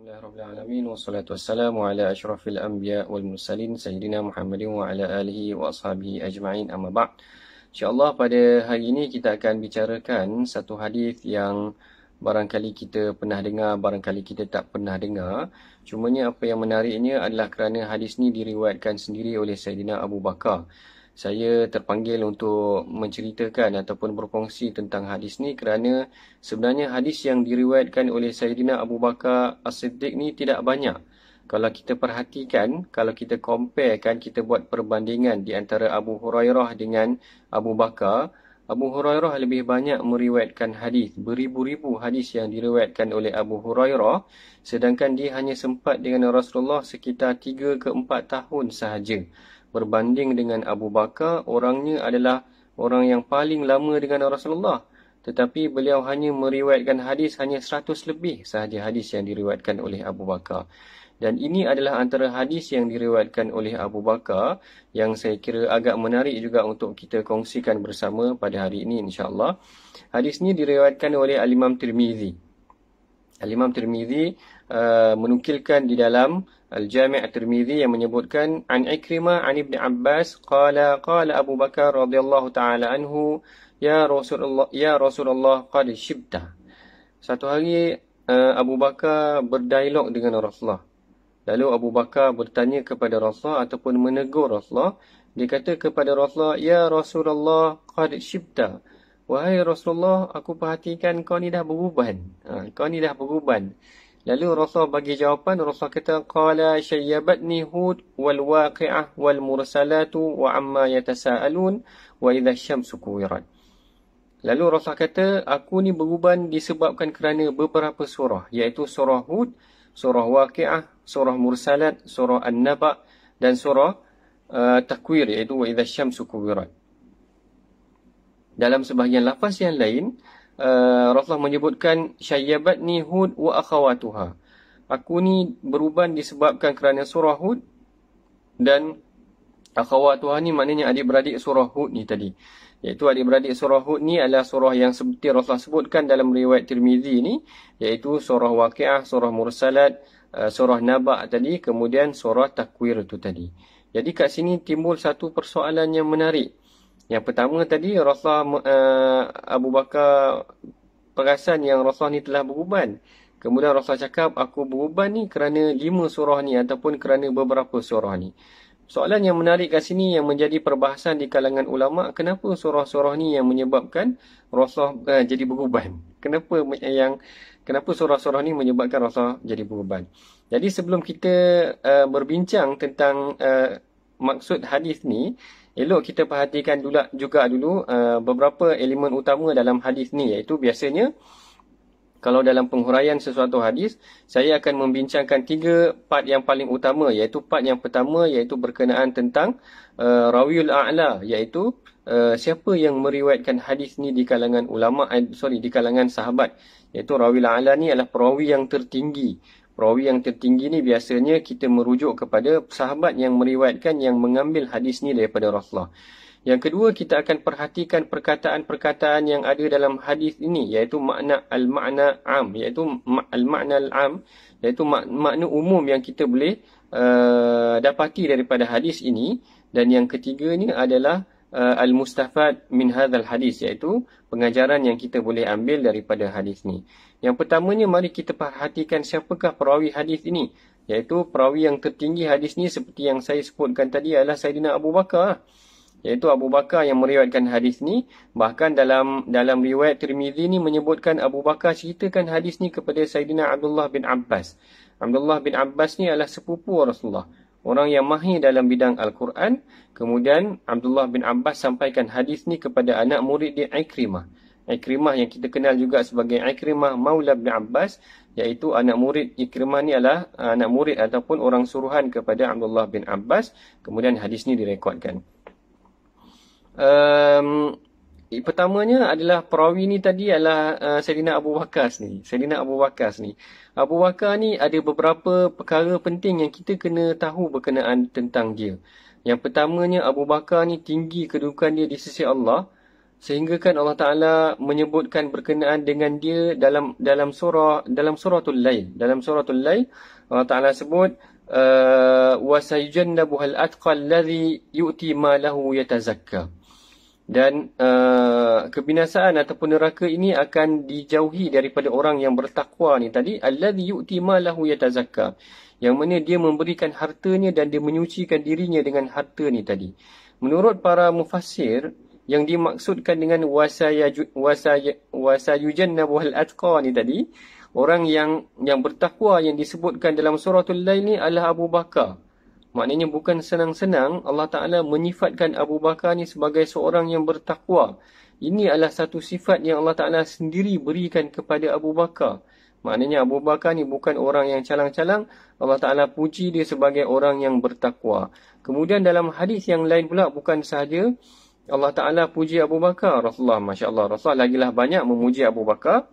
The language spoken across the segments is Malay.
Alhamdulillahirrahmanirrahim. Wassalatu wassalamu ala ashrafil anbiya wal mursalin Sayyidina Muhammadin wa ala alihi wa ashabihi ajma'in, amma ba'd. InsyaAllah pada hari ini kita akan bicarakan satu hadis yang barangkali kita pernah dengar, barangkali kita tak pernah dengar. Cumanya apa yang menariknya adalah kerana hadis ni diriwayatkan sendiri oleh Sayyidina Abu Bakar. Saya terpanggil untuk menceritakan ataupun berkongsi tentang hadis ni kerana sebenarnya hadis yang diriwayatkan oleh Sayyidina Abu Bakar As-Siddiq ni tidak banyak. Kalau kita perhatikan, kalau kita comparekan, kita buat perbandingan di antara Abu Hurairah dengan Abu Bakar, Abu Hurairah lebih banyak meriwayatkan hadis, beribu-ribu hadis yang diriwayatkan oleh Abu Hurairah, sedangkan dia hanya sempat dengan Rasulullah sekitar 3 ke 4 tahun sahaja. Berbanding dengan Abu Bakar, orangnya adalah orang yang paling lama dengan Rasulullah. Tetapi beliau hanya meriwayatkan hadis hanya 100 lebih sahaja hadis yang diriwayatkan oleh Abu Bakar. Dan ini adalah antara hadis yang diriwayatkan oleh Abu Bakar yang saya kira agak menarik juga untuk kita kongsikan bersama pada hari ini insya-Allah. Hadis ini diriwayatkan oleh Al-Imam Tirmizi. Al-Imam Tirmizi menukilkan di dalam Al-Jami' At-Tirmizi yang menyebutkan an Ikrimah an Ibn Abbas qala Abu Bakar radhiyallahu taala anhu ya Rasulullah qad shibta. Satu hari Abu Bakar berdialog dengan Rasulullah. Lalu Abu Bakar bertanya kepada Rasulullah ataupun menegur Rasulullah. Dia kata kepada Rasulullah, ya Rasulullah qad shibta. Wahai Rasulullah, aku perhatikan kau ni dah beruban. Kau ni dah beruban. Lalu Rasulullah bagi jawapan. Rasulullah kata, qala syayyabatni Hud wal waqi'ah wal mursalatu wa amma yatasaalun wa idza syamsu kuwirat. Lalu Rasulullah kata, aku ni beruban disebabkan kerana beberapa surah, iaitu surah Hud, surah Waqi'ah, surah Mursalat, surah An-Naba dan surah Takwir, iaitu wa idza syamsu kuwirat. Dalam sebahagian lafaz yang lain, Rasulullah menyebutkan syayyabatni Hud wa akhawatuha. Aku ni beruban disebabkan kerana surah Hud dan akhawatuha ni maknanya adik-beradik surah Hud ni tadi. Iaitu adik-beradik surah Hud ni adalah surah yang seperti Rasulullah sebutkan dalam riwayat Tirmizi ni, iaitu surah Waqi'ah, surah Mursalat, surah Naba tadi, kemudian surah Takwir tu tadi. Jadi kat sini timbul satu persoalan yang menarik. Yang pertama tadi Rasulullah Abu Bakar perasan yang Rasulullah ni telah beruban. Kemudian Rasulullah cakap aku beruban ni kerana 5 surah ni ataupun kerana beberapa surah ni. Soalan yang menarik kat sini yang menjadi perbahasan di kalangan ulama, kenapa surah-surah ni yang menyebabkan Rasulullah jadi beruban? Kenapa surah-surah ni menyebabkan Rasulullah jadi beruban? Jadi sebelum kita berbincang tentang maksud hadis ni, elok kita perhatikan juga dulu beberapa elemen utama dalam hadis ni, iaitu biasanya kalau dalam penghuraian sesuatu hadis, saya akan membincangkan 3 part yang paling utama, iaitu part yang pertama iaitu berkenaan tentang rawiul a'la, iaitu siapa yang meriwayatkan hadis ni di kalangan di kalangan sahabat, iaitu rawiul a'la ni adalah perawi yang tertinggi. Perawi yang tertinggi ni biasanya kita merujuk kepada sahabat yang meriwayatkan, yang mengambil hadis ni daripada Rasulullah. Yang kedua, kita akan perhatikan perkataan-perkataan yang ada dalam hadis ini, iaitu al-ma'na am, iaitu al-ma'na al-am, iaitu makna umum yang kita boleh dapati daripada hadis ini. Dan yang ketiga ni adalah al-mustafad min hadzal hadis, iaitu pengajaran yang kita boleh ambil daripada hadis ni. Yang pertamanya, mari kita perhatikan siapakah perawi hadis ini, iaitu perawi yang tertinggi hadis ni seperti yang saya sebutkan tadi adalah Sayyidina Abu Bakar, iaitu Abu Bakar yang meriwayatkan hadis ni. Bahkan dalam riwayat Tirmizi ni menyebutkan Abu Bakar ceritakan hadis ni kepada Sayyidina Abdullah bin Abbas. Abdullah bin Abbas ni adalah sepupu Rasulullah, orang yang mahir dalam bidang Al-Quran. Kemudian Abdullah bin Abbas sampaikan hadis ni kepada anak murid dia Ikrimah. Ikrimah yang kita kenal juga sebagai Ikrimah Maula bin Abbas, iaitu anak murid Ikrimah ni adalah anak murid ataupun orang suruhan kepada Abdullah bin Abbas. Kemudian hadis ni direkodkan. Pertamanya adalah perawi ni tadi adalah Sayyidina Abu Bakar ni. Abu Bakar ni ada beberapa perkara penting yang kita kena tahu berkenaan tentang dia. Yang pertamanya, Abu Bakar ni tinggi kedudukan dia di sisi Allah. Sehingga kan Allah Taala menyebutkan berkenaan dengan dia dalam suratul Lail. Dalam suratul Lail Allah Taala sebut wa sayujannabuhal atqa allazi yu'ti malahu yatazakka. Dan kebinasaan ataupun neraka ini akan dijauhi daripada orang yang bertakwa ni tadi, allazi yu'ti malahu yatazakka, yang mana dia memberikan hartanya dan dia menyucikan dirinya dengan harta ni tadi. Menurut para mufassir, yang dimaksudkan dengan wasayujannabuhal atqa ni tadi, orang yang bertakwa yang disebutkan dalam suratul Lail ni adalah Abu Bakar. Maknanya bukan senang-senang Allah Ta'ala menyifatkan Abu Bakar ni sebagai seorang yang bertakwa. Ini adalah satu sifat yang Allah Ta'ala sendiri berikan kepada Abu Bakar. Maknanya Abu Bakar ni bukan orang yang calang-calang. Allah Ta'ala puji dia sebagai orang yang bertakwa. Kemudian dalam hadis yang lain pula, bukan sahaja Allah Ta'ala puji Abu Bakar, Rasulullah, Masya Allah, Rasulullah lagilah banyak memuji Abu Bakar.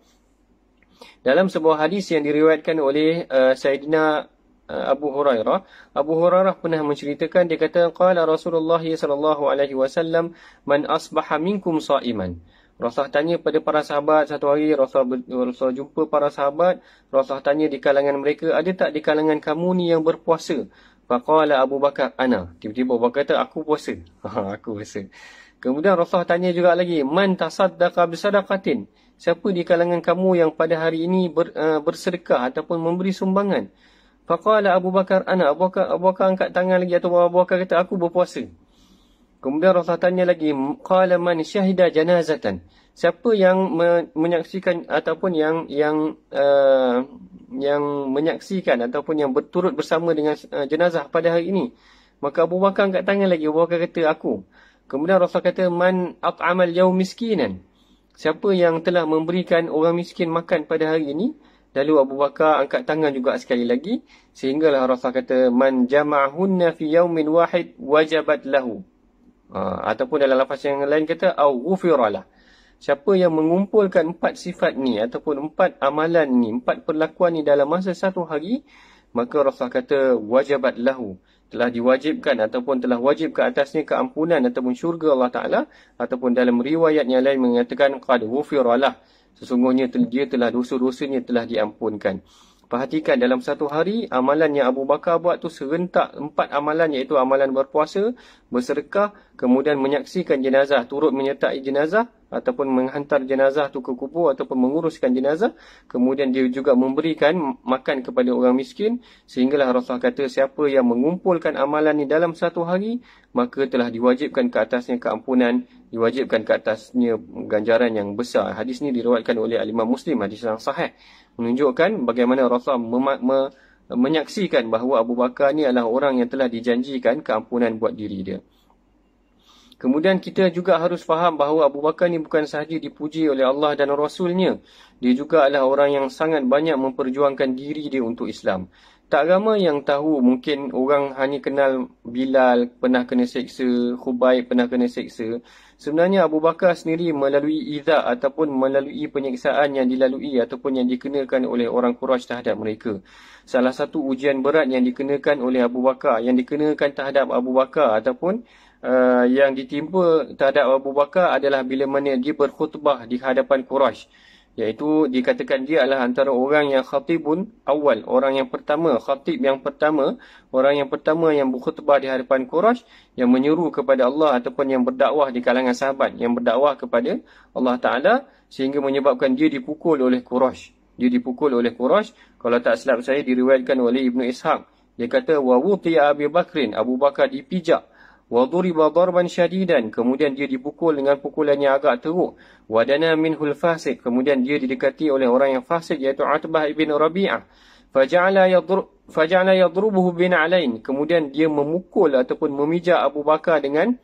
Dalam sebuah hadis yang diriwayatkan oleh Sayyidina Abu Hurairah pernah menceritakan, dia kata, qala Rasulullah sallallahu alaihi wasallam, man asbaha minkum sha'iman. Rasulullah tanya pada para sahabat satu hari, Rasulullah jumpa para sahabat, Rasulullah tanya di kalangan mereka, ada tak di kalangan kamu ni yang berpuasa? Faqala Abu Bakar, ana. Tiba-tiba Abu Bakar kata, aku puasa. Aku puasa. Kemudian Rasulullah tanya juga lagi, man tasaddaqa bisadaqatin. Siapa di kalangan kamu yang pada hari ini bersedekah ataupun memberi sumbangan? Faqala Abu Bakar, ana. Abu Bakar angkat tangan lagi, atau Abu Bakar kata, aku berpuasa. Kemudian Rasulullah tanya lagi, qala man syahida janazatan. Siapa yang menyaksikan ataupun yang menyaksikan ataupun yang berturut bersama dengan jenazah pada hari ini? Maka Abu Bakar angkat tangan lagi, Abu Bakar kata, aku. Kemudian Rasulullah kata, man at'amal yaum miskinan. Siapa yang telah memberikan orang miskin makan pada hari ini? Lalu Abu Bakar angkat tangan juga sekali lagi. Sehinggalah Rasulullah kata, man jama'ahunna fi yaumin wahid wajabat lahu. Ataupun dalam lafaz yang lain kata, au ghufiralah. Siapa yang mengumpulkan 4 sifat ni, ataupun 4 amalan ni, 4 perlakuan ni dalam masa satu hari, maka Rasulullah kata, wajabat lahu. Telah diwajibkan ataupun telah wajib ke atasnya keampunan ataupun syurga Allah Ta'ala. Ataupun dalam riwayat yang lain mengatakan, qad ghufiralah. Sesungguhnya dia telah dosa-dosanya telah diampunkan. Perhatikan, dalam satu hari, amalan yang Abu Bakar buat tu serentak 4 amalan, iaitu amalan berpuasa, bersedekah, kemudian menyaksikan jenazah, turut menyertai jenazah, ataupun menghantar jenazah tu ke kubur, ataupun menguruskan jenazah. Kemudian dia juga memberikan makan kepada orang miskin. Sehinggalah Rasulullah kata, siapa yang mengumpulkan amalan ni dalam satu hari, maka telah diwajibkan ke atasnya keampunan, diwajibkan ke atasnya ganjaran yang besar. Hadis ni diriwayatkan oleh Al-Imam Muslim, hadis yang sahih. Menunjukkan bagaimana Rasulullah menyaksikan bahawa Abu Bakar ni adalah orang yang telah dijanjikan keampunan buat diri dia. Kemudian kita juga harus faham bahawa Abu Bakar ni bukan sahaja dipuji oleh Allah dan Rasulnya. Dia juga adalah orang yang sangat banyak memperjuangkan diri dia untuk Islam. Tak ramai yang tahu, mungkin orang hanya kenal Bilal pernah kena seksa, Khubayb pernah kena seksa. Sebenarnya Abu Bakar sendiri melalui idza' ataupun melalui penyiksaan yang dilalui ataupun yang dikenakan oleh orang Quraisy terhadap mereka. Salah satu ujian berat yang dikenakan oleh Abu Bakar, yang dikenakan terhadap Abu Bakar ataupun yang ditimpa terhadap Abu Bakar adalah bila mana dia berkhutbah di hadapan Quraisy. Iaitu dikatakan dia adalah antara orang yang khatibun awal, orang yang pertama, khatib yang pertama, orang yang pertama yang berkhutbah di hadapan Quraisy, yang menyeru kepada Allah ataupun yang berdakwah di kalangan sahabat, yang berdakwah kepada Allah Ta'ala, sehingga menyebabkan dia dipukul oleh Quraisy. Dia dipukul oleh Quraisy. Kalau tak silap saya, diriwayatkan oleh Ibnu Ishaq. Dia kata, wa wutiya Abi Bakrin, Abu Bakar dipijak. Wa duriba darban syadidan, kemudian dia dipukul dengan pukulan yang agak teruk. Wa dana minhul fasik, kemudian dia didekati oleh orang yang fasik, iaitu Utbah ibn Rabi'ah. Faja'ala yadrubuhu bina'alain, kemudian dia memukul ataupun memijak Abu Bakar dengan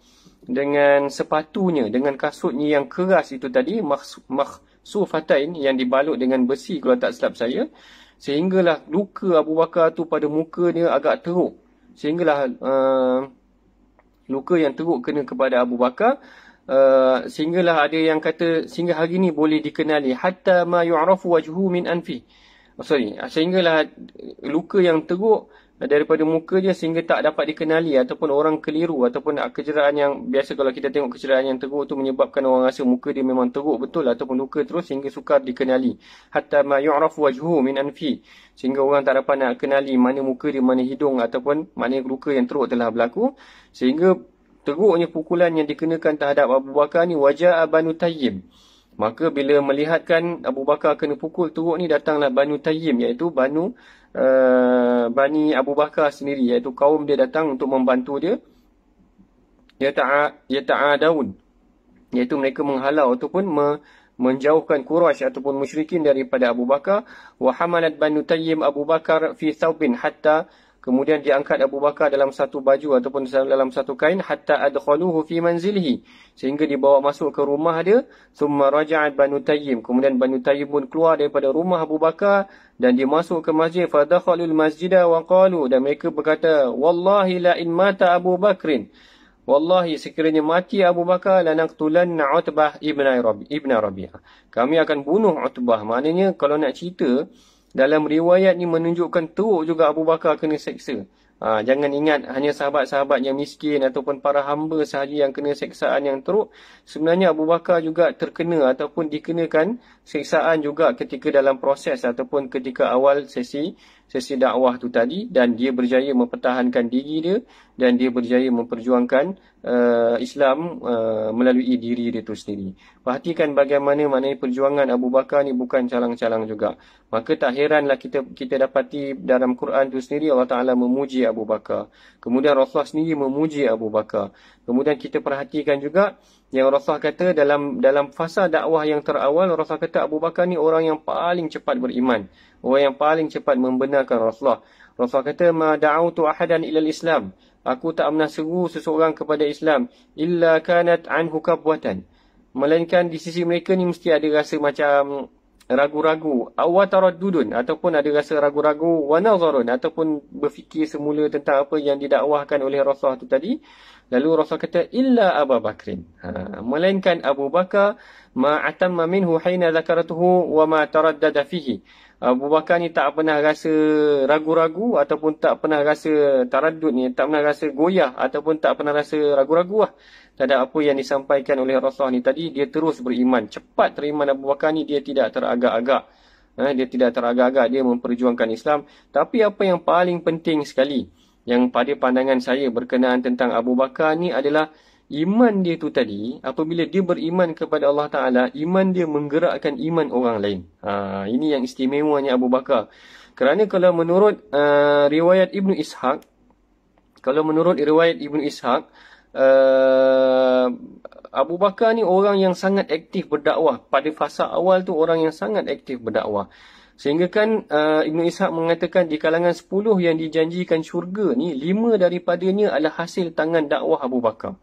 sepatunya, dengan kasutnya yang keras itu tadi, makhsufatain, yang dibalut dengan besi kalau tak silap saya. Sehinggalah luka Abu Bakar tu pada muka dia agak teruk. Sehinggalah luka yang teruk kena kepada Abu Bakar, sehinggalah ada yang kata sehingga hari ini boleh dikenali, hatta ma yu'rafu wajhu min anfi. Sehinggalah luka yang teruk daripada muka dia sehingga tak dapat dikenali, ataupun orang keliru, ataupun kecederaan yang biasa kalau kita tengok kecederaan yang teruk tu menyebabkan orang rasa muka dia memang teruk betul ataupun luka terus sehingga sukar dikenali. Hatta ma yu'raf wajhu min anfi, sehingga orang tak dapat nak kenali mana muka dia, mana hidung, ataupun mana luka yang teruk telah berlaku. Sehingga teruknya pukulan yang dikenakan terhadap Abu Bakar ni, wajah Banu Tayyib. Maka bila melihatkan Abu Bakar kena pukul teruk ni, datanglah Banu Tayyib, iaitu Bani Abu Bakar sendiri, iaitu kaum dia datang untuk membantu dia. Yata'adaun, iaitu mereka menghalau ataupun menjauhkan Quraisy ataupun musyrikin daripada Abu Bakar. Wa hamalat Banu Tayyib Abu Bakar fi thawbin, hatta kemudian diangkat Abu Bakar dalam satu baju ataupun dalam satu kain, hatta adkhaluhu fi manzilihi, sehingga dibawa masuk ke rumah dia. Thumma raja'at Banu Tayyib, kemudian Banu Tayyib pun keluar daripada rumah Abu Bakar dan dia masuk ke masjid. Fadakhalul masjidah wa qalu, dan mereka berkata, wallahi la in mata Abu Bakrin, wallahi sekiranya mati Abu Bakar, lanaqtulanna Utbah ibn Rabi'ah, kami akan bunuh Utbah. Maknanya kalau nak cerita, dalam riwayat ni menunjukkan teruk juga Abu Bakar kena seksa. Jangan ingat hanya sahabat-sahabat yang miskin ataupun para hamba sahaja yang kena seksaan yang teruk. Sebenarnya Abu Bakar juga terkena ataupun dikenakan seksaan juga ketika dalam proses ataupun ketika awal sesi dakwah tu tadi, dan dia berjaya mempertahankan diri dia dan dia berjaya memperjuangkan Islam melalui diri dia tu sendiri. Perhatikan bagaimana maknanya perjuangan Abu Bakar ni bukan calang-calang juga. Maka tak heranlah kita dapati dalam Quran tu sendiri Allah Ta'ala memuji Abu Bakar. Kemudian Rasulullah sendiri memuji Abu Bakar. Kemudian kita perhatikan juga yang Rasulullah kata dalam fasa dakwah yang terawal, Rasulullah kata Abu Bakar ni orang yang paling cepat beriman, orang yang paling cepat membenarkan Rasulullah. Rasulullah kata, ma da'autu ahadan ilal Islam, aku tak pernah seru seseorang kepada Islam, illa kanat anhu kabwatan, melainkan di sisi mereka ni mesti ada rasa macam ragu-ragu, awataraddudun, ataupun ada rasa ragu-ragu, wa nazarun, ataupun berfikir semula tentang apa yang didakwahkan oleh Rasulullah tu tadi. Lalu Rasulullah kata, illa Abu Bakrin, melainkan Abu Bakar, ma atamma minhu hina zakaratuhu wa ma taraddada fihi. Abu Bakar ni tak pernah rasa ragu-ragu ataupun tak pernah rasa taraddud ni, tak pernah rasa goyah ataupun tak pernah rasa ragu-ragu terhadap apa yang disampaikan oleh Rasulullah ni tadi. Dia terus beriman, cepat teriman Abu Bakar ni, dia tidak teragak-agak. Dia tidak teragak-agak, dia memperjuangkan Islam. Tapi apa yang paling penting sekali, yang pada pandangan saya berkenaan tentang Abu Bakar ni adalah iman dia tu tadi. Apabila dia beriman kepada Allah Ta'ala, iman dia menggerakkan iman orang lain. Ini yang istimewanya Abu Bakar. Kerana kalau menurut riwayat Ibnu Ishaq, Abu Bakar ni orang yang sangat aktif berdakwah. Pada fasa awal tu orang yang sangat aktif berdakwah. Sehingga kan Ibnu Ishaq mengatakan di kalangan 10 yang dijanjikan syurga ni, 5 daripadanya adalah hasil tangan dakwah Abu Bakar.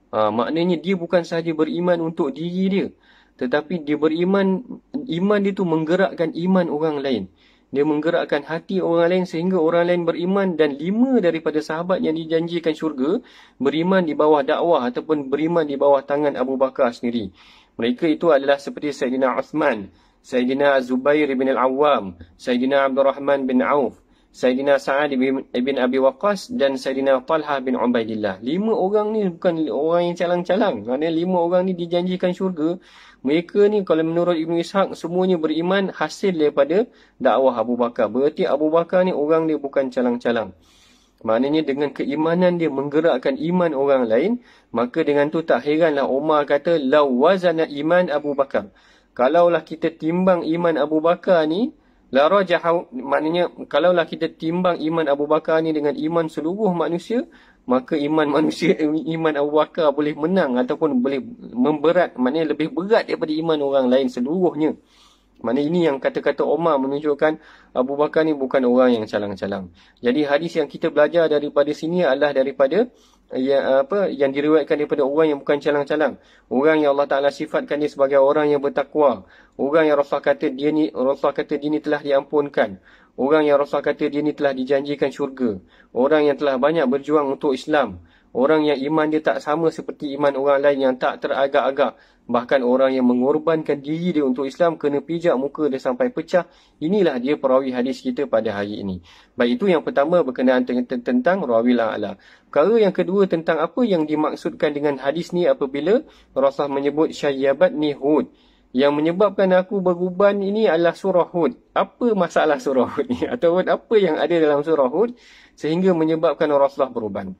Maknanya dia bukan sahaja beriman untuk diri dia, tetapi dia beriman, iman dia tu menggerakkan iman orang lain. Dia menggerakkan hati orang lain sehingga orang lain beriman, dan 5 daripada sahabat yang dijanjikan syurga beriman di bawah dakwah ataupun beriman di bawah tangan Abu Bakar sendiri. Mereka itu adalah seperti Sayyidina Uthman, Sayyidina Zubair bin Al-Awwam, Sayyidina Abdul Rahman bin Auf, Sayyidina Sa'ad bin Abi Waqqas dan Sayyidina Talha bin Ubaidillah. 5 orang ni bukan orang yang calang-calang. Maksudnya 5 orang ni dijanjikan syurga. Mereka ni kalau menurut Ibnu Ishaq semuanya beriman hasil daripada dakwah Abu Bakar. Berarti Abu Bakar ni orang dia bukan calang-calang. Maknanya dengan keimanan dia menggerakkan iman orang lain. Maka dengan tu tak heranlah Umar kata, law wazana iman Abu Bakar, kalaulah kita timbang iman Abu Bakar ni, la rajahu, maknanya kalaulah kita timbang iman Abu Bakar ni dengan iman seluruh manusia, maka iman Abu Bakar boleh menang ataupun boleh memberat, maknanya lebih berat daripada iman orang lain seluruhnya. Maknanya ini yang kata-kata Umar menunjukkan Abu Bakar ni bukan orang yang calang-calang. Jadi hadis yang kita belajar daripada sini adalah daripada yang diriwayatkan daripada orang yang bukan calang-calang. Orang yang Allah Ta'ala sifatkan dia sebagai orang yang bertakwa. Orang yang Rasulullah kata dia ni telah diampunkan. Orang yang Rasulullah kata dia ni telah dijanjikan syurga. Orang yang telah banyak berjuang untuk Islam. Orang yang iman dia tak sama seperti iman orang lain yang tak teragak-agak. Bahkan orang yang mengorbankan diri dia untuk Islam kena pijak muka dia sampai pecah. Inilah dia perawi hadis kita pada hari ini. Baik, itu yang pertama berkenaan tentang rawil a'la. Perkara yang kedua tentang apa yang dimaksudkan dengan hadis ni apabila Rasulullah menyebut syayyabatni Hud. Yang menyebabkan aku beruban ini adalah surah Hud. Apa masalah surah Hud ni? Ataupun apa yang ada dalam surah Hud sehingga menyebabkan Rasulullah beruban?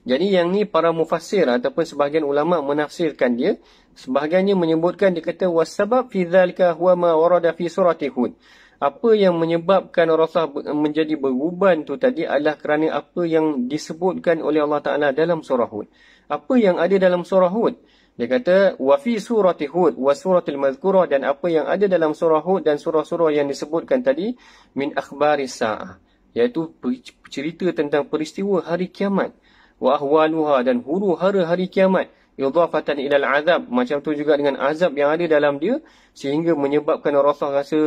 Jadi yang ni para mufassir ataupun sebahagian ulama menafsirkan dia. Sebahagiannya menyebutkan, dia kata wasabab fi dzalika huwa ma warada fi surati Hud. Apa yang menyebabkan Rasulullah menjadi beruban tu tadi adalah kerana apa yang disebutkan oleh Allah Ta'ala dalam surah Hud. Apa yang ada dalam surah Hud? Dia kata wa fi surati Hud wa suratil mazkurah, dan apa yang ada dalam surah Hud dan surah-surah yang disebutkan tadi min akhbaris sa'ah, iaitu cerita tentang peristiwa hari kiamat. Wa ahwaluha, dan huru-hara hari kiamat, idhafatan ilal azab, macam tu juga dengan azab yang ada dalam dia, sehingga menyebabkan Rasulullah rasa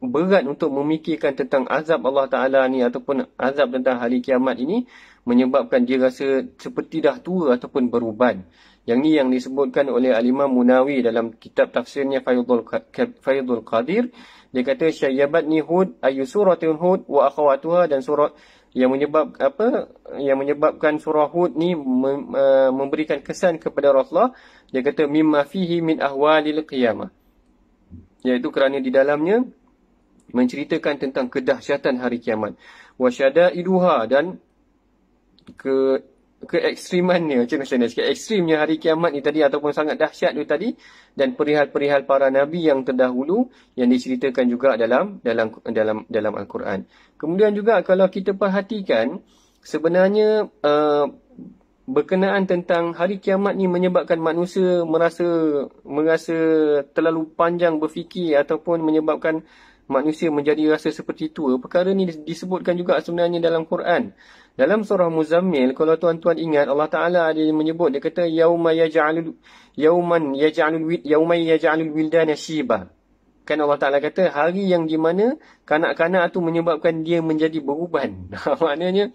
berat untuk memikirkan tentang azab Allah Ta'ala ni ataupun azab tentang hari kiamat ini, menyebabkan dia rasa seperti dah tua ataupun beruban. Yang ni yang disebutkan oleh Al-Imam Munawi dalam kitab tafsirnya Faidul Qadir. Dia kata syayyabatni Hud ayu suratul Hud wa akhawatuha, dan surah yang menyebabkan surah Hud ni memberikan kesan kepada Rasulullah. Dia kata mimma fihi min ahwalil qiyamah, iaitu kerana di dalamnya menceritakan tentang kedahsyatan hari kiamat. Wa syada'iduha, dan keekstrimannya, macam mana sikit, ekstrimnya hari kiamat ni tadi ataupun sangat dahsyat tu tadi, dan perihal-perihal para nabi yang terdahulu yang diceritakan juga dalam Al-Quran. Kemudian juga kalau kita perhatikan, sebenarnya berkenaan tentang hari kiamat ni menyebabkan manusia merasa terlalu panjang berfikir ataupun menyebabkan manusia menjadi rasa seperti tua. Perkara ni disebutkan juga sebenarnya dalam Quran. Dalam surah Muzammil, kalau tuan-tuan ingat, Allah Ta'ala ada menyebut, dia kata yauma yaj'alul wildana shiba. Kan Allah Ta'ala kata hari yang di mana kanak-kanak tu menyebabkan dia menjadi beruban. Maknanya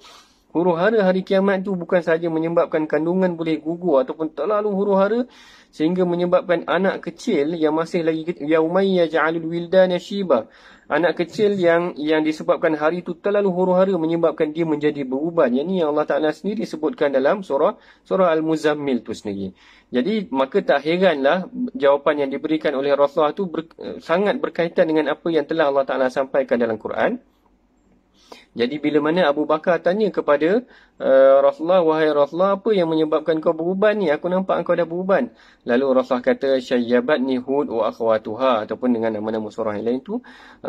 huru-hara hari kiamat tu bukan sahaja menyebabkan kandungan boleh gugur ataupun terlalu huru-hara sehingga menyebabkan anak kecil yang masih lagi yaumai yaj'alul wildana shiba. Anak kecil yang disebabkan hari itu terlalu huru-hara menyebabkan dia menjadi beruban. Yang ni yang Allah Ta'ala sendiri sebutkan dalam surah Al-Muzammil tu sendiri. Jadi maka tak heranlah jawapan yang diberikan oleh Rasulullah tu sangat berkaitan dengan apa yang telah Allah Ta'ala sampaikan dalam Quran. Jadi bila mana Abu Bakar tanya kepada Rasulullah, wahai Rasulullah, apa yang menyebabkan kau beruban ni? Aku nampak kau dah beruban. Lalu Rasulullah kata syayyabatni Hud wa akhawatuha, ataupun dengan nama-nama surah yang lain tu,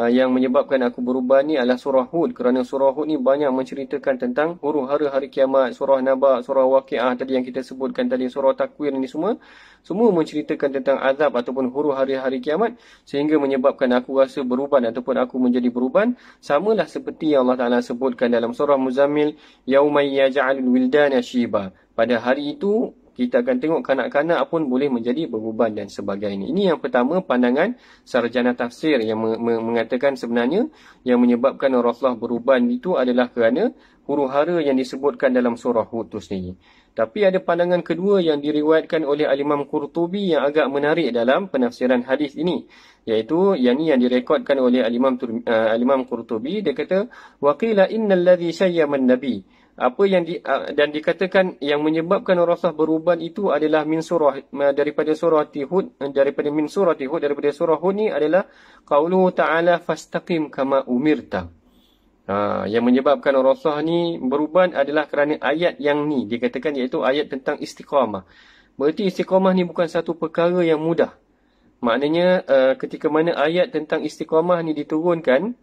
yang menyebabkan aku beruban ni adalah surah Hud, kerana surah Hud ni banyak menceritakan tentang huru-hara hari kiamat. Surah Naba, surah Waqi'ah tadi yang kita sebutkan tadi, surah Takwir ni semua menceritakan tentang azab ataupun huru-hara hari kiamat, sehingga menyebabkan aku rasa beruban ataupun aku menjadi beruban. Samalah seperti yang Allah Ta'ala sebutkan dalam surah Muzammil, yaumai yaj'alul wildana shiba. Pada hari itu kita akan tengok kanak-kanak pun boleh menjadi beruban dan sebagainya. Ini yang pertama, pandangan sarjana tafsir yang mengatakan sebenarnya yang menyebabkan Rasulullah beruban itu adalah kerana huru-hara yang disebutkan dalam surah Hud itu sendiri. Tapi ada pandangan kedua yang diriwayatkan oleh Al-Imam Qurtubi yang agak menarik dalam penafsiran hadis ini, iaitu yang direkodkan oleh Al-Imam Qurtubi. Dia kata waqila innal ladzi syayyaman nabi, apa yang dan dikatakan yang menyebabkan Rasulullah beruban itu adalah daripada surah Hud, daripada surah Hud ni adalah qauluhu ta'ala fastaqim kama umirta. Yang menyebabkan Rasulullah ni beruban adalah kerana ayat yang ni dikatakan, iaitu ayat tentang istiqamah. Berarti istiqamah ni bukan satu perkara yang mudah. Maknanya ketika mana ayat tentang istiqamah ni diturunkan,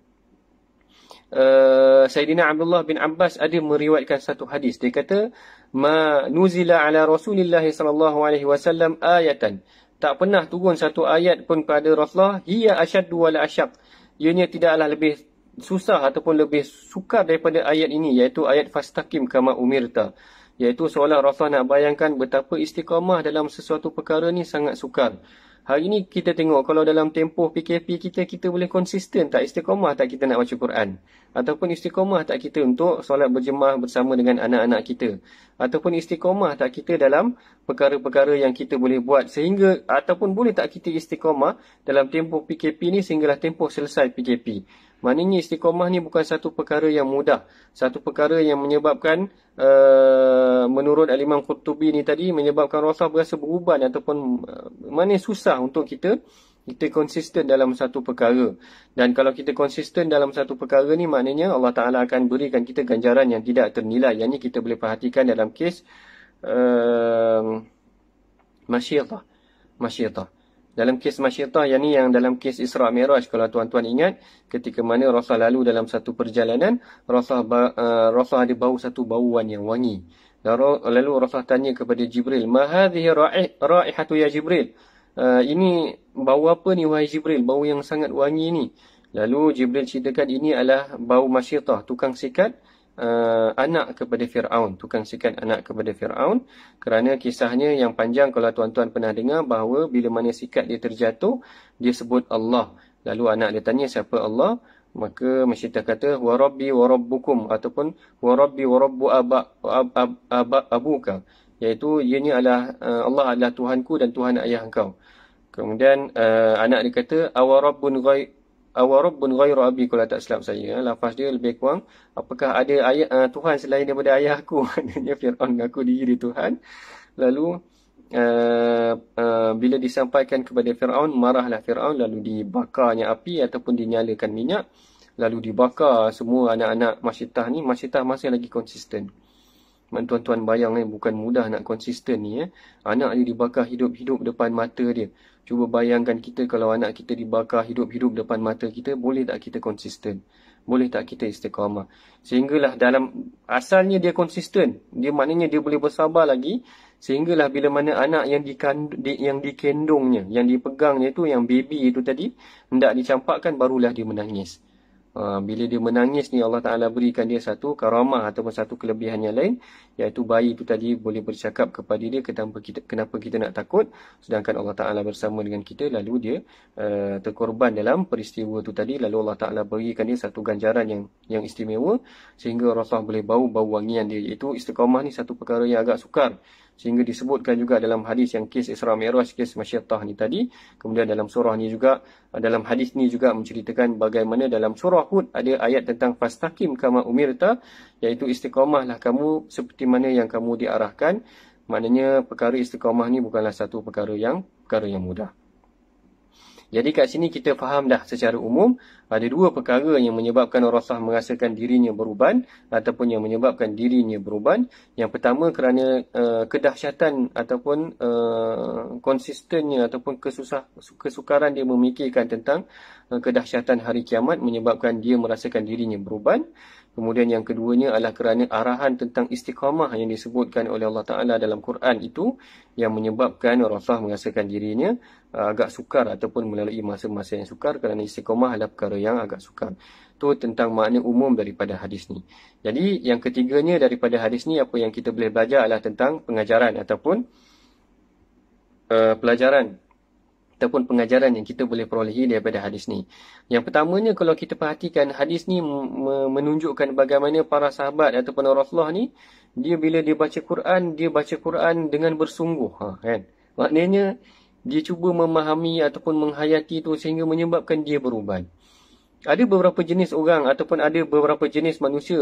Sayyidina Abdullah bin Abbas ada meriwayatkan satu hadis. Dia kata ma nuzila ala Rasulillah sallallahu alaihi wasallam ayatan, tak pernah turun satu ayat pun pada Rasulullah, hiya asyaddu wala asyaq, ianya tidaklah lebih susah ataupun lebih sukar daripada ayat ini, iaitu ayat fastaqim kama umirta. Iaitu seolah Rasulullah nak bayangkan betapa istiqamah dalam sesuatu perkara ni sangat sukar. Hari ni kita tengok kalau dalam tempoh PKP kita boleh konsisten tak, istiqamah tak kita nak baca Quran, ataupun istiqamah tak kita untuk solat berjemaah bersama dengan anak-anak kita, ataupun istiqamah tak kita dalam perkara-perkara yang kita boleh buat sehingga, ataupun boleh tak kita istiqamah dalam tempoh PKP ni sehinggalah tempoh selesai PKP. Maknanya istiqamah ni bukan satu perkara yang mudah, satu perkara yang menyebabkan menurut Al-Imam Qurtubi ni tadi, menyebabkan Rasulullah berasa beruban ataupun mana susah untuk kita konsisten dalam satu perkara. Dan kalau kita konsisten dalam satu perkara ni, maknanya Allah Ta'ala akan berikan kita ganjaran yang tidak ternilai. Yang ni kita boleh perhatikan dalam kes Masyiatah. Dalam kes Masyiatah, yang ni yang dalam kes Isra Mi'raj, kalau tuan-tuan ingat, ketika mana Rasulullah lalu dalam satu perjalanan, Rasulullah ada bau satu bauan yang wangi. Lalu Rasulullah tanya kepada Jibril, "Ma hadhihi raihatu ya Jibril?" Ini bau apa ni wahai Jibril? Bau yang sangat wangi ni. Lalu Jibril ceritakan ini adalah bau Masyiatah, tukang sikat anak kepada Fir'aun. Tukang sikat anak kepada Fir'aun. Kerana kisahnya yang panjang, kalau tuan-tuan pernah dengar, bahawa bila mana sikat dia terjatuh, dia sebut Allah. Lalu anak dia tanya siapa Allah. Maka Masyiatah kata, "Wa Rabbi wa Rabbukum," ataupun "Wa Rabbi wa Rabbu abuka." Iaitu ianya adalah Allah adalah Tuhanku dan Tuhan ayah engkau. Kemudian anak dia kata, "Awarrabbun ghairu abi," kalau tak silap saya. Lafaz dia lebih kurang, apakah ada Tuhan selain daripada ayah aku? Maknanya Fir'aun mengaku diri dia Tuhan. Lalu bila disampaikan kepada Fir'aun, marahlah Fir'aun, lalu dibakarnya api ataupun dinyalakan minyak, lalu dibakar semua anak-anak Masyiatah ni. Masyiatah masih lagi konsisten. Tuan-tuan bayang bukan mudah nak konsisten ni. Anak dia dibakar hidup-hidup depan mata dia. Cuba bayangkan kita kalau anak kita dibakar hidup-hidup depan mata kita, boleh tak kita konsisten? Boleh tak kita istiqamah? Sehinggalah dalam asalnya dia konsisten. Dia maknanya dia boleh bersabar lagi. Sehinggalah bila mana anak yang dikendongnya, yang dipegangnya itu, yang baby itu tadi, hendak dicampakkan, barulah dia menangis. Bila dia menangis ni, Allah Ta'ala berikan dia satu karamah ataupun satu kelebihan yang lain, iaitu bayi itu tadi boleh bercakap kepada dia kenapa kita nak takut, sedangkan Allah Ta'ala bersama dengan kita. Lalu dia terkorban dalam peristiwa itu tadi. Lalu Allah Ta'ala berikan dia satu ganjaran yang istimewa, sehingga Rasulullah boleh bau wangian dia. Iaitu istiqamah ni satu perkara yang agak sukar, sehingga disebutkan juga dalam hadis yang kes Isra Mi'raj, kes Masyiatah ni tadi. Kemudian dalam surah ni juga, dalam hadis ni juga menceritakan bagaimana dalam surah Hud ada ayat tentang fastaqim kama umirta, iaitu istiqamahlah kamu seperti mana yang kamu diarahkan. Maknanya perkara istiqamah ni bukanlah satu perkara yang mudah. Jadi kat sini kita faham dah secara umum ada dua perkara yang menyebabkan Rasulullah merasakan dirinya beruban ataupun yang menyebabkan dirinya beruban. Yang pertama kerana kedahsyatan ataupun konsistennya ataupun kesukaran dia memikirkan tentang kedahsyatan hari kiamat menyebabkan dia merasakan dirinya beruban. Kemudian yang keduanya adalah kerana arahan tentang istiqamah yang disebutkan oleh Allah Ta'ala dalam Quran itu yang menyebabkan Rasulullah merasakan dirinya agak sukar ataupun melalui masa-masa yang sukar, kerana istiqamah adalah perkara yang agak sukar. Itu tentang makna umum daripada hadis ni. Jadi yang ketiganya daripada hadis ni, apa yang kita boleh belajar adalah tentang pengajaran ataupun pelajaran ataupun pengajaran yang kita boleh perolehi daripada hadis ni. Yang pertamanya, kalau kita perhatikan hadis ni menunjukkan bagaimana para sahabat ataupun Rasulullah ni, dia bila dia baca Quran, dia baca Quran dengan bersungguh, kan? Maknanya dia cuba memahami ataupun menghayati itu sehingga menyebabkan dia beruban. Ada beberapa jenis orang ataupun ada beberapa jenis manusia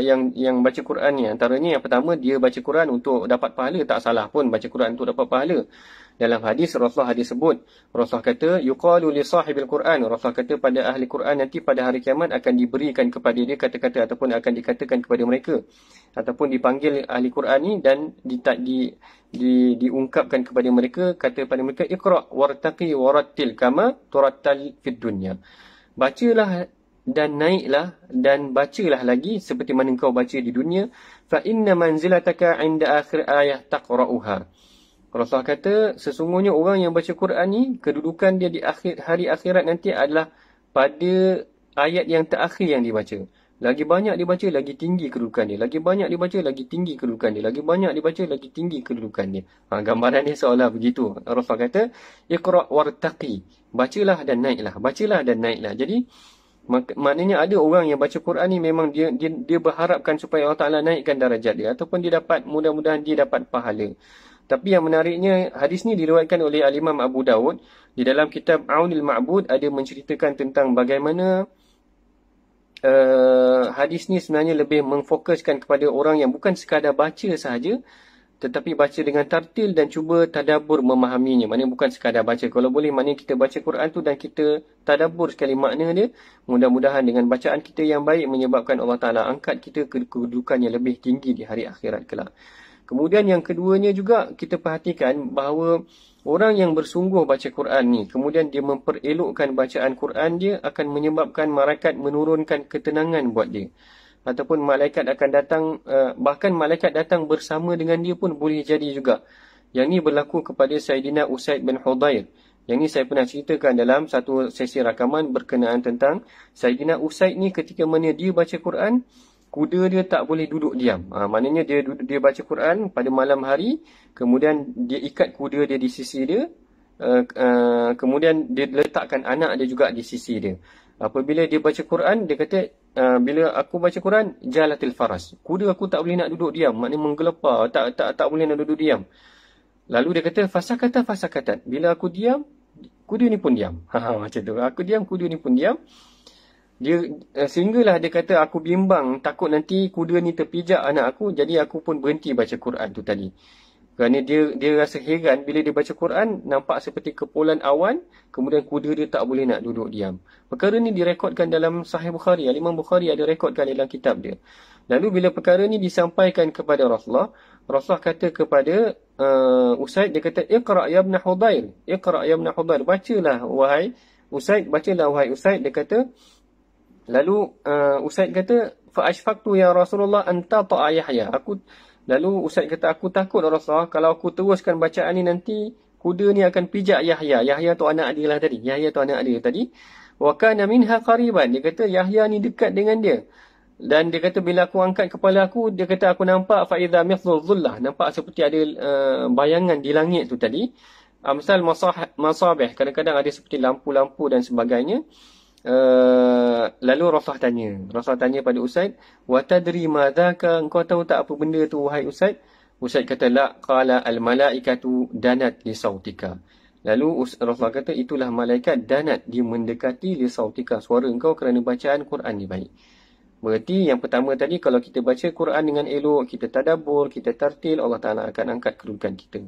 yang baca Quran ni. Antaranya yang pertama, dia baca Quran untuk dapat pahala. Tak salah pun baca Quran untuk dapat pahala. Dalam hadis Rasulullah ada sebut, Rasulullah kata yuqalu li sahibil Quran, Rasulullah kata pada ahli Quran nanti pada hari kiamat akan diberikan kepada dia kata-kata ataupun akan dikatakan kepada mereka ataupun dipanggil ahli Quran ni dan diungkapkan kepada mereka, kata pada mereka, iqra wartaqi warattil kama turattal fid dunya. Bacalah dan naiklah dan bacalah lagi seperti mana engkau baca di dunia. Fa inna manzilataka 'inda akhir ayah taqra'uha. Rasulullah kata sesungguhnya orang yang baca Quran ni, kedudukan dia di akhir hari akhirat nanti adalah pada ayat yang terakhir yang dibaca. Lagi banyak dibaca, lagi tinggi kedudukan dia. Lagi banyak dibaca, lagi tinggi kedudukan dia. Lagi banyak dibaca, lagi tinggi kedudukan dia. Gambaran dia seolah begitu. Rasulullah kata, Iqra' wartaqi. Bacalah dan naiklah. Bacalah dan naiklah. Jadi, maknanya ada orang yang baca Quran ni memang dia berharapkan supaya Allah Ta'ala naikkan darajat dia. Ataupun dia dapat, mudah-mudahan dia dapat pahala. Tapi yang menariknya, hadis ni diriwayatkan oleh Al-Imam Abu Dawud. Di dalam kitab Aunil Ma'bud ada menceritakan tentang bagaimana hadis ni sebenarnya lebih memfokuskan kepada orang yang bukan sekadar baca sahaja, tetapi baca dengan tartil dan cuba tadabbur memahaminya. Maknanya bukan sekadar baca. Kalau boleh, maknanya kita baca Quran tu dan kita tadabbur sekali makna dia. Mudah-mudahan dengan bacaan kita yang baik menyebabkan Allah Ta'ala angkat kita ke kedudukan yang lebih tinggi di hari akhirat kelak. Kemudian yang keduanya juga kita perhatikan bahawa orang yang bersungguh baca Quran ni, kemudian dia memperelokkan bacaan Quran dia, akan menyebabkan malaikat menurunkan ketenangan buat dia. Ataupun malaikat akan datang, bahkan malaikat datang bersama dengan dia pun boleh jadi juga. Yang ni berlaku kepada Sayyidina Usaid bin Hudayr. Yang ni saya pernah ceritakan dalam satu sesi rakaman berkenaan tentang Sayyidina Usaid ni ketika mana dia baca Quran, kuda dia tak boleh duduk diam. Maknanya dia baca Quran pada malam hari, kemudian dia ikat kuda dia di sisi dia, kemudian dia letakkan anak dia juga di sisi dia. Apabila dia baca Quran, dia kata, bila aku baca Quran, jalatil faras. Kuda aku tak boleh nak duduk diam, maknanya menggelepar, tak boleh nak duduk diam. Lalu dia kata, fasakata. Bila aku diam, kuda ni pun diam. Macam tu. Aku diam, kuda ni pun diam. Dia sehinggalah dia kata, aku bimbang takut nanti kuda ni terpijak anak aku, jadi aku pun berhenti baca Quran tu tadi. Kerana dia rasa heran bila dia baca Quran, nampak seperti kepulan awan, kemudian kuda dia tak boleh nak duduk diam. Perkara ni direkodkan dalam Sahih Bukhari. Imam Bukhari ada rekodkan dalam kitab dia. Lalu bila perkara ni disampaikan kepada Rasulullah, Rasulullah kata kepada Usaid, dia kata, Iqra' ya ibn Hudayr. Iqra' ya ibn Hudayr. Bacalah wahai Usaid. Bacalah wahai Usaid. Dia kata, lalu Usaid kata, fa ashfaqtu ya Rasulullah anta ta'a Yahya. Lalu Usaid kata, aku takut Rasulullah, kalau aku teruskan bacaan ni nanti kuda ni akan pijak Yahya. Yahya tu anak dia lah tadi. Yahya tu anak dia tadi. Wa kana minha qariban. Dia kata Yahya ni dekat dengan dia. Dan dia kata bila aku angkat kepala aku, dia kata aku nampak fa idza mithlul dhullah. Nampak seperti ada bayangan di langit tu tadi. Amsal masabih. Kadang-kadang ada seperti lampu-lampu dan sebagainya. Lalu Rasulullah tanya pada Usaid, wa tadri madzaka, engkau tahu tak apa benda tu wahai Usaid? Usaid kata, la, qala al malaikatu danat li sautika. Lalu Rasulullah kata, itulah malaikat danat, dia mendekati li sautika, suara engkau kerana bacaan Quran ni baik. Berarti yang pertama tadi, kalau kita baca Quran dengan elok, kita tadabbur, kita tartil, Allah Ta'ala akan angkat kedudukan kita.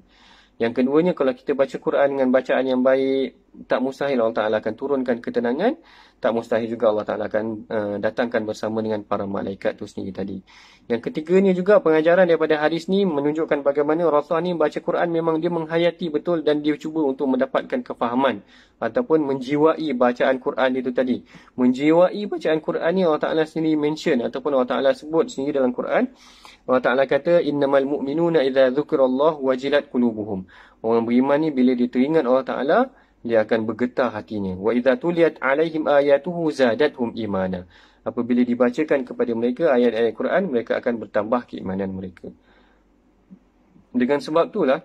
Yang keduanya, kalau kita baca Quran dengan bacaan yang baik, tak mustahil Allah Ta'ala akan turunkan ketenangan. Tak mustahil juga Allah Ta'ala akan datangkan bersama dengan para malaikat tu sendiri tadi. Yang ketiganya juga, pengajaran daripada hadis ni menunjukkan bagaimana Rasulullah ni baca Quran memang dia menghayati betul dan dia cuba untuk mendapatkan kefahaman ataupun menjiwai bacaan Quran itu tadi. Menjiwai bacaan Quran ni Allah Ta'ala sendiri mention ataupun Allah Ta'ala sebut sendiri dalam Quran. Allah Ta'ala kata, innamal mu'minuna idza dzukirallahu wajilat qulubuhum. Orang beriman ni bila dia teringat Allah Ta'ala, dia akan bergetar hatinya. Wa idza tuliyat alaihim ayatuhu zadathum imana. Apabila dibacakan kepada mereka ayat-ayat Quran, mereka akan bertambah keimanan mereka. Dengan sebab itulah,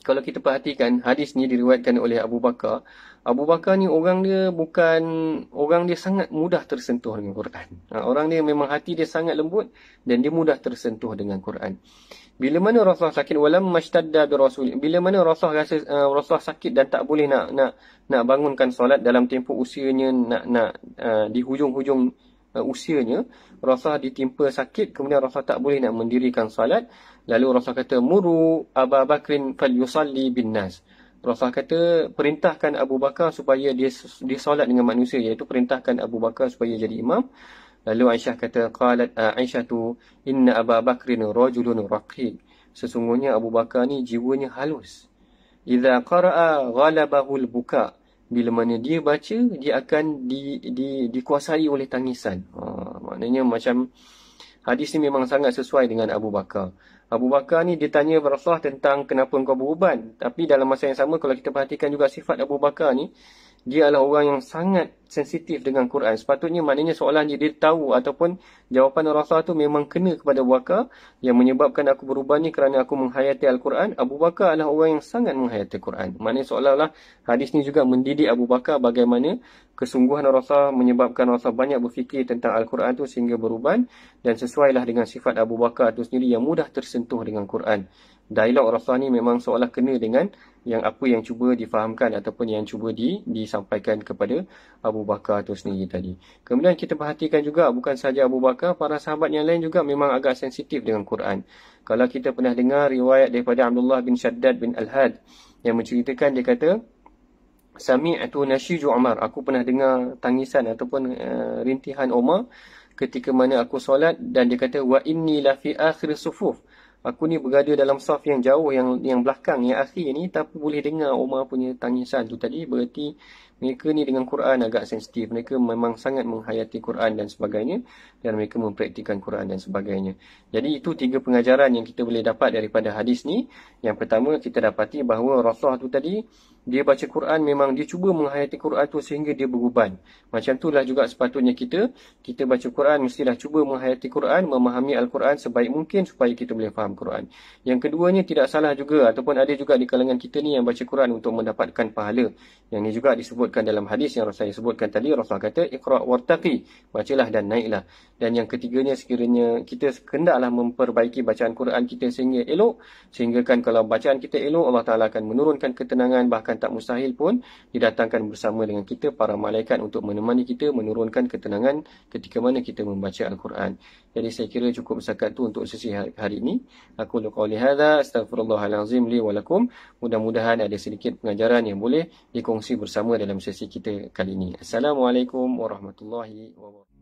kalau kita perhatikan hadis ni diriwayatkan oleh Abu Bakar. Abu Bakar ni orang dia sangat mudah tersentuh dengan Quran. Orang dia memang hati dia sangat lembut dan dia mudah tersentuh dengan Quran. Bila mana Rasulullah sakit, walam mashtadda bi rasul. Bila mana Rasulullah rasa Rasulullah sakit dan tak boleh nak bangunkan solat dalam tempoh usianya, di hujung-hujung usianya, Rasulullah ditimpa sakit, kemudian Rasulullah tak boleh nak mendirikan solat. Lalu Rasulullah kata, muru Abu Bakrin falyusalli bin nas. Rasulullah kata, perintahkan Abu Bakar supaya dia solat dengan manusia, iaitu perintahkan Abu Bakar supaya jadi imam. Lalu Aisyah kata, qalat Aisyah tu, inna Abu Bakrin rajulun raqiq. Sesungguhnya Abu Bakar ni jiwanya halus. Idza qara'a ghalabahul buka. Bila mana dia baca, dia akan dikuasai oleh tangisan. Maknanya macam hadis ni memang sangat sesuai dengan Abu Bakar. Abu Bakar ni ditanya Rasulullah tentang kenapa engkau beruban. Tapi dalam masa yang sama, kalau kita perhatikan juga sifat Abu Bakar ni, dia adalah orang yang sangat sensitif dengan Quran. Sepatutnya maknanya seolah dia tahu ataupun jawapan Rasulullah tu memang kena kepada Abu Bakar, yang menyebabkan aku berubah ni kerana aku menghayati Al-Quran. Abu Bakar adalah orang yang sangat menghayati Quran. Maknanya seolah-olah hadis ni juga mendidik Abu Bakar bagaimana kesungguhan Rasulullah menyebabkan Rasulullah banyak berfikir tentang Al-Quran tu sehingga berubah, dan sesuailah dengan sifat Abu Bakar tu sendiri yang mudah tersentuh dengan Quran. Dialog Rasulullah ni memang seolah kena dengan apa yang cuba difahamkan ataupun yang cuba disampaikan kepada Abu Bakar itu sendiri tadi. Kemudian kita perhatikan juga bukan sahaja Abu Bakar, para sahabat yang lain juga memang agak sensitif dengan Quran. Kalau kita pernah dengar riwayat daripada Abdullah bin Shaddad bin Al-Had yang menceritakan, dia kata, Sami'atu nasyiju Umar, aku pernah dengar tangisan ataupun rintihan Umar ketika mana aku solat, dan dia kata, wa inni la fi akhir sufuf, aku ni berada dalam saf yang jauh, yang belakang, yang akhir ni, tapi boleh dengar Umar punya tangisan tu tadi. Berarti mereka ni dengan Quran agak sensitif. Mereka memang sangat menghayati Quran dan sebagainya, dan mereka mempraktikkan Quran dan sebagainya. Jadi itu 3 pengajaran yang kita boleh dapat daripada hadis ni. Yang pertama, kita dapati bahawa Rasulullah tu tadi, dia baca Quran, memang dia cuba menghayati Quran tu sehingga dia beruban. Macam itulah juga sepatutnya kita baca Quran, mestilah cuba menghayati Quran, memahami Al-Quran sebaik mungkin supaya kita boleh faham Quran. Yang keduanya, tidak salah juga, ataupun ada juga di kalangan kita ni yang baca Quran untuk mendapatkan pahala. Yang ini juga disebutkan dalam hadis yang saya sebutkan tadi. Rasulullah kata, Iqra' wartaqi, bacalah dan naiklah. Dan yang ketiganya, sekiranya kita hendaklah memperbaiki bacaan Quran kita sehingga elok, sehingga kan kalau bacaan kita elok, Allah Ta'ala akan menurunkan ketenangan, bahkan tak mustahil pun didatangkan bersama dengan kita para malaikat untuk menemani kita, menurunkan ketenangan ketika mana kita membaca Al-Quran. Jadi saya kira cukup setakat tu untuk sesi hari ini. Aku qouli hadza, astaghfirullahalazim li wa lakum. Mudah-mudahan ada sedikit pengajaran yang boleh dikongsi bersama dalam sesi kita kali ini. Assalamualaikum warahmatullahi wabarakatuh.